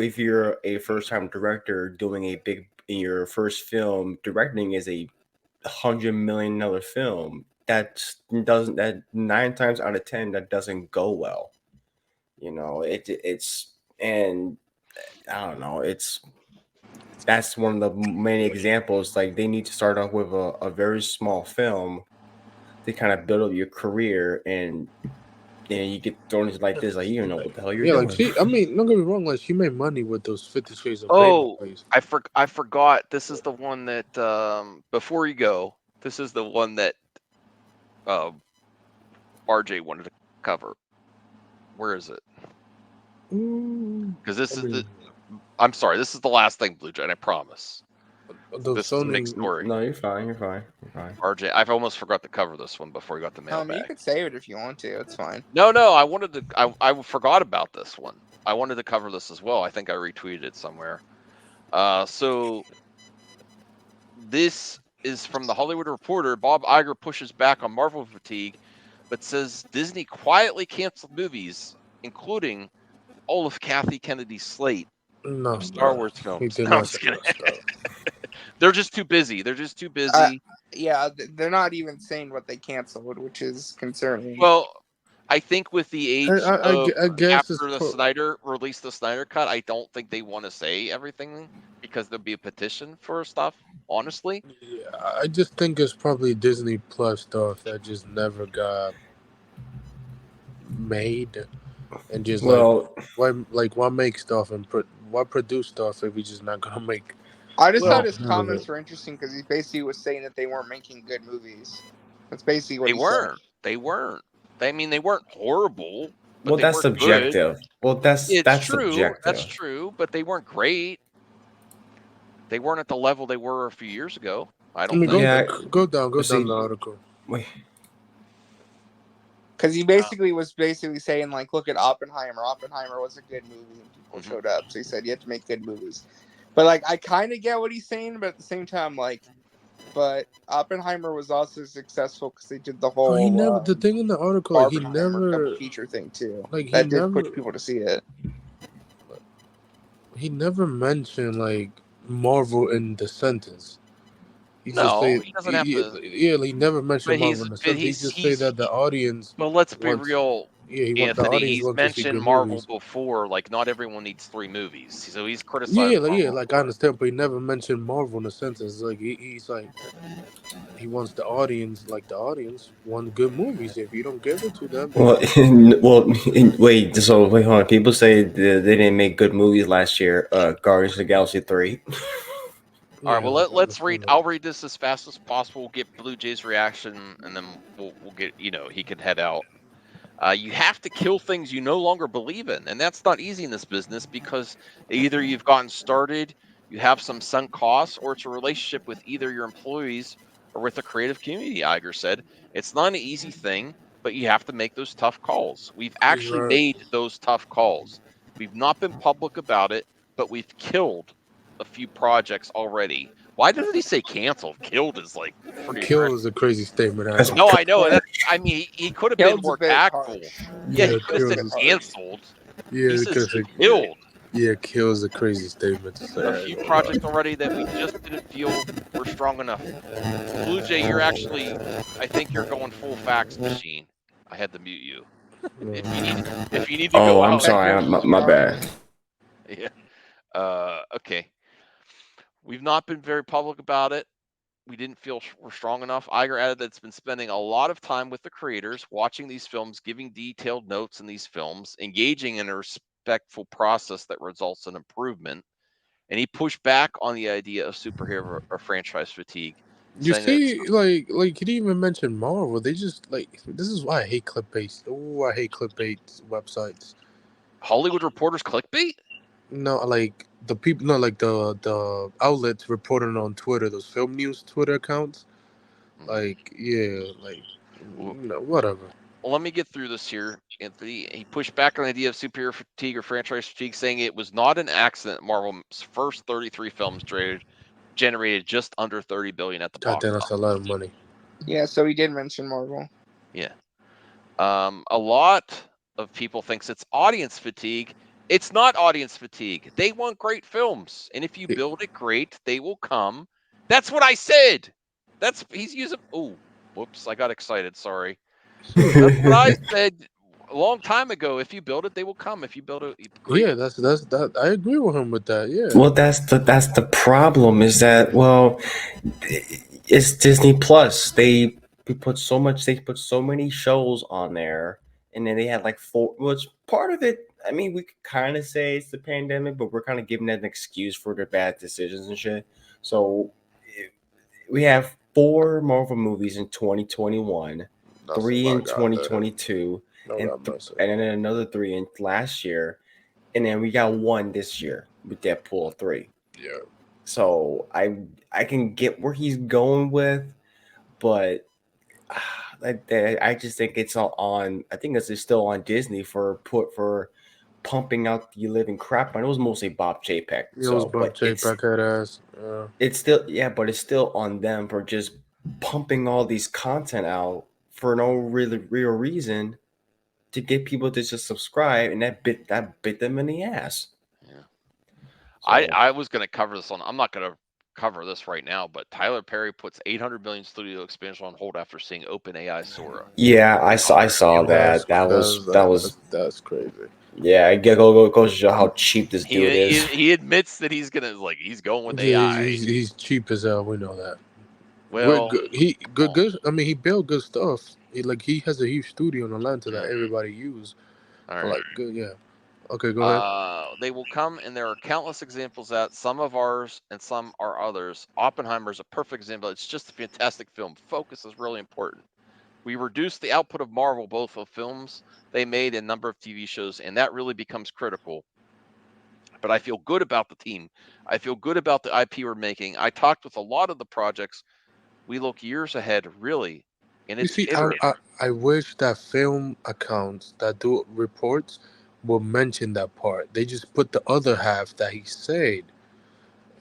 if you're a first-time director doing a big in your first film, directing is $100 million film. That 9 times out of 10 that doesn't go well. It's and I don't know. That's one of the many examples. Like they need to start off with a very small film to kind of build up your career, and then you get thrown into like this. Like you don't know what the hell you're Yeah, like doing. she. I mean, don't get me wrong. Like she made money with those 50 Shades of Grey Oh, movies. I forgot. This is the one that before you go, this is the one that uh, RJ wanted to cover. Where is it? Because this I is the. mean, I'm sorry. This is the last thing, Blue Jay. I promise. the This is a big Sony. story. No, you're fine. You're fine. You're fine. RJ, I've almost forgot to cover this one before we got the You mailbag. could save it if you want to. It's fine. No, I wanted to. I forgot about this one. I wanted to cover this as well. I think I retweeted it somewhere. So this is from the Hollywood Reporter. Bob Iger pushes back on Marvel fatigue, but says Disney quietly canceled movies, including all of Kathy Kennedy's slate No, of Star Wars he films. did No, I'm not just say kidding. that stuff. They're just too busy. Yeah, they're not even saying what they canceled, which is concerning. Well, I think with the age of I guess it's after the Snyder released the Snyder cut, I don't think they want to say everything because there'll be a petition for stuff. Honestly, yeah, I just think it's probably Disney Plus stuff that just never got made, and just Well, why make stuff and why produce stuff if we just not gonna make. I just thought well, his comments were interesting because he basically was saying that they weren't making good movies. That's basically what they he said. weren't. They weren't. I mean, they weren't horrible, but well, they that's weren't good. subjective. Well, that's It's true. That's subjective. true, but they weren't great. They weren't at the level they were a few years ago. I I don't mean, think. Yeah, go down see, the article. wait, Because he basically was saying, like, look at Oppenheimer. Oppenheimer was a good movie and people showed up. So he said you have to make good movies. But, like, I kind of get what he's saying, but at the same time, like, but Oppenheimer was also successful because they did the Oh, he whole never. The thing in the article, like, he Barbenheimer double never, feature thing, too. like, That did push people to see it. he never mentioned like Marvel in the sentence. He just No, say, he doesn't have to. yeah, he never But mentioned Marvel in the but sentence. He just say that the audience well, let's be wants, real, yeah, he want the Anthony. audience He's wants to see mentioned good Marvel movies. before. Like, not everyone needs 3 movies, so he's Yeah, criticized Marvel like I for it. understand, but he never mentioned Marvel in the sentence. Like he's like he wants the audience, like the audience want good movies. If you don't give it to them, then well, wait. So wait, hold on. People say they didn't make good movies last year. Guardians of the Galaxy 3. All right, well like, let's read. understand I'll read this as fast as possible. We'll get Blue Jay's reaction, and then we'll get he can head out. You have to kill things you no longer believe in, and that's not easy in this business because either you've gotten started, you have some sunk costs, or it's a relationship with either your employees or with the creative community. Iger said it's not an easy thing, but you have to make those tough calls. We've He's actually right. made those tough calls. We've not been public about it, but we've killed a few projects already. Why didn't he say canceled? Killed is like pretty Kill aggressive. is a crazy statement. That's No, Adam. I know. Yeah. I mean, he could have been Killed's a more bit tactful. harsh. Yeah, Yeah, he could have kills said is canceled. yeah He says because he killed kill is a crazy statement to say. a I ain't few gonna lie. projects already that we just didn't feel were strong enough. Blue Jay, you're actually, I think you're going full fax machine. I had to mute you. If you need to oh, go I'm out, That sorry. goes My strong. bad. yeah. Okay. We've not been very public about it. We didn't feel we're strong enough. Iger added that it's been spending a lot of time with the creators, watching these films, giving detailed notes in these films, engaging in a respectful process that results in improvement. And he pushed back on the idea of superhero or franchise fatigue, You saying that it's see, he didn't even mention Marvel. They just like this is why I hate clickbait. Oh, I hate clickbait websites. Hollywood Reporter's clickbait. No, like the people, no, like the outlets reporting on Twitter, those film news Twitter accounts. Like, yeah, like whatever. Well, let me get through this here. Anthony, he pushed back on the idea of superior fatigue or franchise fatigue, saying it was not an accident Marvel's first 33 films generated just under 30 billion at the God box damn, that's a lot of office. money. Yeah, so he did mention Marvel. Yeah. A lot of people thinks it's audience fatigue, It's not audience fatigue. They want great films, and if you build it great, they will come. That's what I said. He's using. Oh, whoops! I got excited. Sorry. That's what I said a long time ago. If you build it, they will come. If you build it great, Yeah, that's that. I agree with him with that. Yeah. Well, that's the problem is that, well, it's Disney Plus. They put so many shows on there, and then they had like four. Which part of it? I mean, we could kind of say it's the pandemic, but we're kind of giving that an excuse for their bad decisions and shit. So we have four Marvel movies in 2021, That's three what I in got there. 2022, No, and that message. and then another three in last year, and then we got one this year with Deadpool 3. Yeah. So I can get where he's going with, but I just think it's all on. I think it's still on Disney for pumping out the living crap. I know it was mostly Bob Chapek. It was So, Bob but J. Packhead ass. Yeah. it's still, yeah, but it's still on them for just pumping all these content out for no really real reason to get people to just subscribe, and that bit them in the ass. yeah. So I was going to cover this on. I'm not going to cover this right now, but Tyler Perry puts 800 million studio expansion on hold after seeing OpenAI Sora. yeah, I saw that. That's crazy. Yeah, I get go to show how cheap this dude is. He admits that he's going with Yeah, AI. he's cheap as hell. We know that. Well, Good. I mean, he built good stuff. He has a huge studio in Atlanta that everybody use. all But, right. like, good. Yeah. Okay, go ahead. They will come, and there are countless examples that some of ours and some are others. Oppenheimer is a perfect example. It's just a fantastic film. Focus is really important. We reduced the output of Marvel, both of films they made and number of TV shows, and that really becomes critical. But I feel good about the team. I feel good about the IP we're making. I talked with a lot of the projects. We look years ahead, really, and You it's see, iterative. I wish that film accounts that do reports will mention that part. They just put the other half that he said,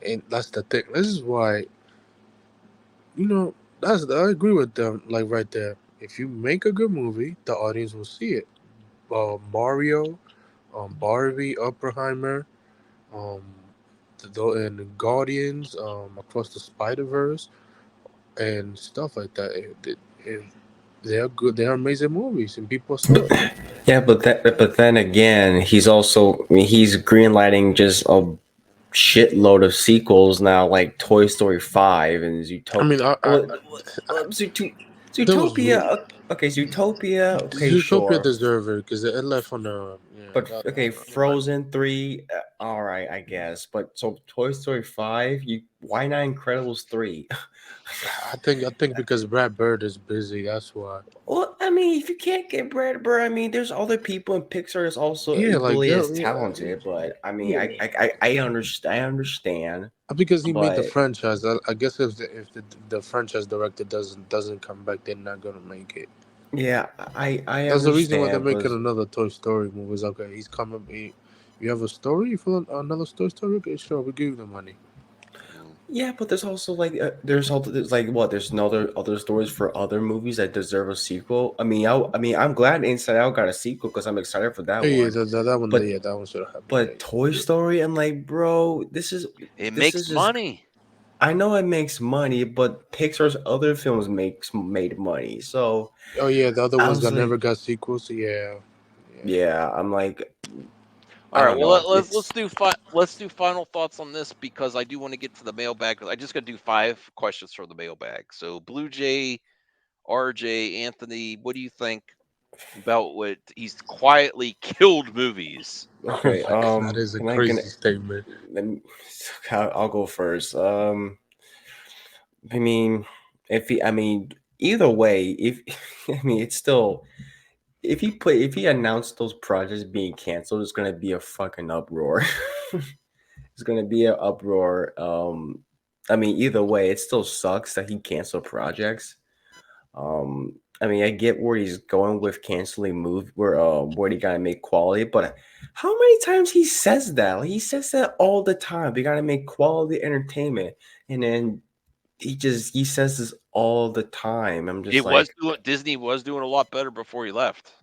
and that's the thing. This is why, I agree with them. Like right there, if you make a good movie, the audience will see it. Mario, Barbie, Oppenheimer, um, and Guardians, Across the Spider Verse, and stuff like that. It, they're good. They're amazing movies, and people saw it. Yeah, but then again, he's greenlighting just a shitload of sequels now, like Toy Story 5 and I mean, there was Zootopia. Okay, Zootopia. Okay, Zootopia sure. deserve it because it left on the But that okay, on the Frozen 3, all right, I guess. But so Toy Story 5, why not Incredibles 3? I think because Brad Bird is busy. That's why. Well, I mean, if you can't get Brad Bird, I mean, there's other people in Pixar that's also Yeah, like equally yeah, as yeah, talented. But I mean, yeah. I understand. Because he made the But franchise. I guess if the franchise director doesn't come back, they're not gonna make it. yeah, I That's the reason why they're understand. But making another Toy Story movie. It's okay. He's coming. You have a story for another Toy Story? Okay, sure. We give you the money. yeah, but there's also like there's like what there's other stories for other movies that deserve a sequel. I mean, I'm glad Inside Out got a sequel because I'm excited for that Yeah, yeah, one. that one. But Yeah, that one should have happened. but Toy Yeah, Story, I'm like, bro, It this makes is just. money. I know it makes money, but Pixar's other films made money. So Oh yeah, the other I ones was that like, never got sequels. Yeah, yeah. yeah, I'm like, All I right, don't well know. let's do final thoughts on this because I do want to get to the mailbag. I just got to do 5 questions for the mailbag. So Blue Jay, RJ, Anthony, what do you think about what he's quietly killed movies? Oh Okay, my god, that is a crazy statement. let me, I'll go first. I mean, either way, if I mean, it's still if he announced those projects being canceled, it's gonna be a fucking uproar. It's gonna be an uproar. I mean, either way, it still sucks that he canceled projects. I mean, I get where he's going with canceling where he gotta make quality, but how many times he says that? Like, he says that all the time. They gotta make quality entertainment, and then he says this all the time. I'm just like, Disney was doing a lot better before he left.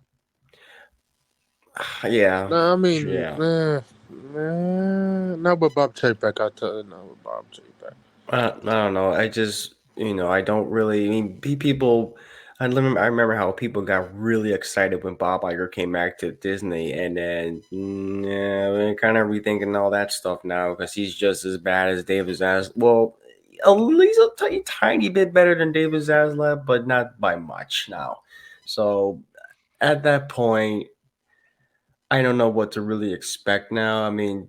Yeah, No, I mean, yeah. not with Bob Chapek. I tell you, not with Bob Chapek. I don't know. I just, I don't really. I mean, people. I remember how people got really excited when Bob Iger came back to Disney, and then yeah, we're kind of rethinking all that stuff now because he's just as bad as David Zaslav. Well, at least a tiny bit better than David Zaslav, but not by much now. So at that point, I don't know what to really expect now. I mean,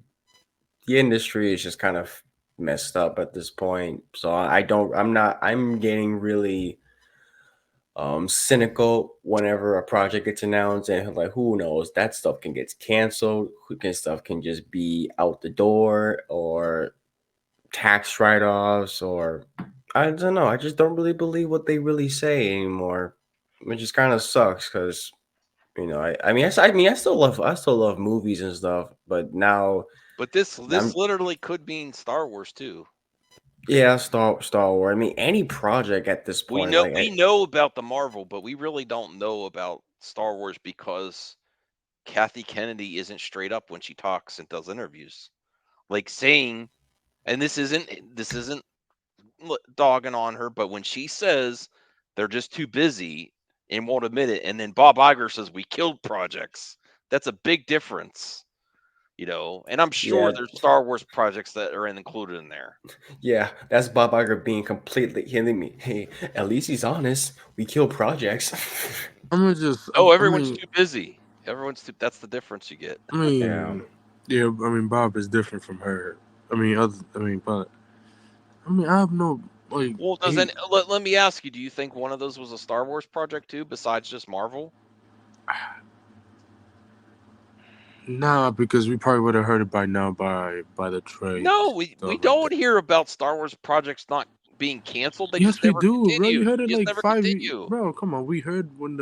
the industry is just kind of messed up at this point. So I'm getting really cynical whenever a project gets announced and like who knows, that stuff can get canceled, stuff can just be out the door or tax write-offs or I don't know. I just don't really believe what they really say anymore. Which just kind of sucks because I still love movies and stuff, but now But this I'm literally could mean Star Wars too. yeah, Star Wars. I mean, any project at this We point, know like, we know about the Marvel, but we really don't know about Star Wars because Kathy Kennedy isn't straight up when she talks and does interviews. Like saying, and this isn't dogging on her, but when she says they're just too busy and won't admit it, and then Bob Iger says we killed projects, that's a big difference, And I'm sure yeah, there's Star Wars projects that are included in there. yeah, that's Bob Iger being completely hitting me. Hey, at least he's honest. We kill projects. Oh, I everyone's mean, too busy. Everyone's too. That's the difference you get. I Yeah. mean, yeah. I mean, Bob is different from her. I mean, but I mean, I have no like Well, he. let me ask you, do you think one of those was a Star Wars project too, besides just Marvel? Nah, because we probably would have heard it by now by the trade No, we stuff like that. don't hear about Star Wars projects not being canceled. They just Yes, we never do, bro. You continue. heard it They just like never 5 years, continue. bro. Come on, we heard when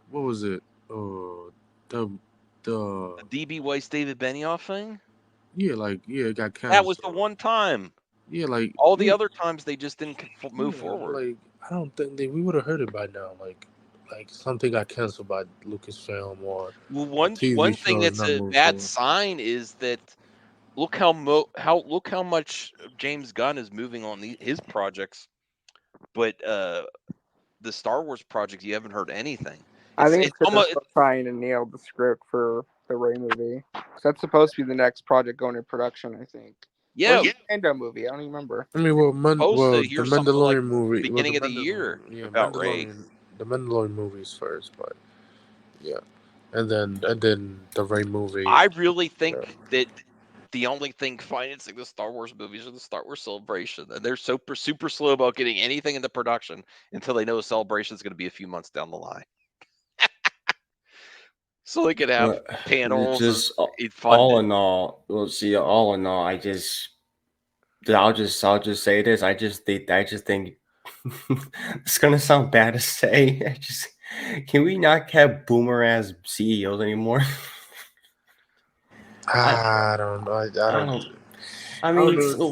what was it? The the The DB Weiss David Benioff thing? it got That was the canceled. one time. Yeah, like All the yeah, other times they just didn't move yeah, forward. like I don't think we would have heard it by now. Like something got canceled by Lucasfilm or Well, a TV one thing show is that's not a moving bad forward. sign is that look how much James Gunn is moving on his projects, but the Star Wars project you haven't heard anything. I think It's it's because they're almost still trying to nail the script for the Ray movie. So that's supposed to be the next project going in production, I think. Or yeah, is it the Mando movie? I don't even remember. I mean, supposed to The hear something like Mandalorian movie, beginning of the year about Ray. The Mandalorian movies first, but yeah, and then the Ray movie. I really Yeah. think that the only thing financing the Star Wars movies are the Star Wars Celebration, and they're super slow about getting anything into production until they know a celebration is going to be a few months down the line, so they could have But it panels and just fund all it. in all, we'll see. All in all, I'll just say this. I just think it's gonna sound bad to say. Can we not have boomer ass CEOs anymore? I I don't know. I I don't. don't. I I don't mean, know.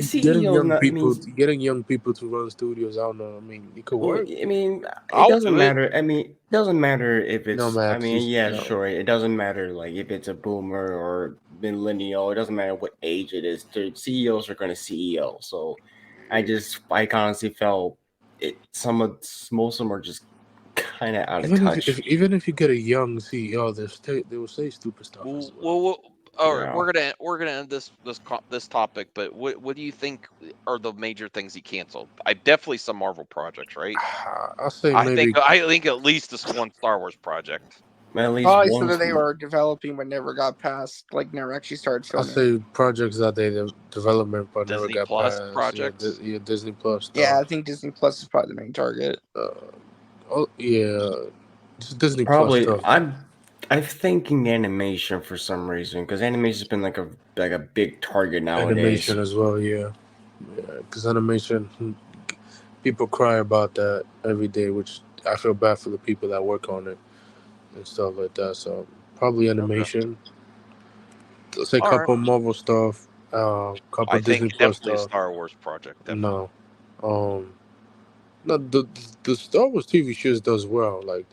CEOs. Not. I mean, Getting young people to run studios. I don't know. I mean, it could well, work. I mean, it I'll doesn't do it. matter. I mean, it doesn't matter if No, it's. I Max. mean, yeah, No. sure. It doesn't matter like if it's a boomer or millennial. It doesn't matter what age it is. The CEOs are going to CEO. So, I honestly felt it. Most of them are just kind of out of touch. Even if you get a young CEO, they will say stupid stuff as well. All right, Yeah. we're gonna end this topic. But what do you think are the major things he canceled? I definitely some Marvel projects, right? I'll say I maybe think I think at least this one Star Wars project. At least Probably so one. that they were developing but never got past, like never actually started I'll filming. say projects that they development but never Disney got Plus past. projects. Disney Plus Yeah, stuff. I think Disney Plus is probably the main target. Oh yeah, just Disney Plus Probably. stuff. I'm thinking animation for some reason because animation's been like a big target nowadays. Animation as well. Yeah, because animation, people cry about that every day, which I feel bad for the people that work on it and stuff like that. So probably Okay. animation. Let's say a All right. couple Marvel stuff, couple I think Disney Plus definitely a stuff. Star Wars project. Definitely. No, no, the Star Wars TV shows does well. Like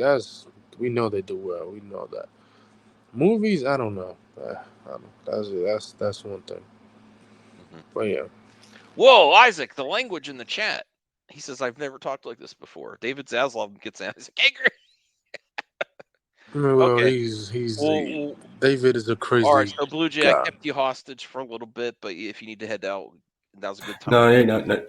we know they do well. We know that. Movies, I don't know. That's one thing. Mhm. But yeah, Whoa, Isaac, the language in the chat. He says, I've never talked like this before. David Zaslav gets Isaac Iger. well, Okay. he's Well, David is a all right. crazy So, Blue Jay, I guy. kept you hostage for a little bit, but if you need to head out, now's a good time. No, no, no, no.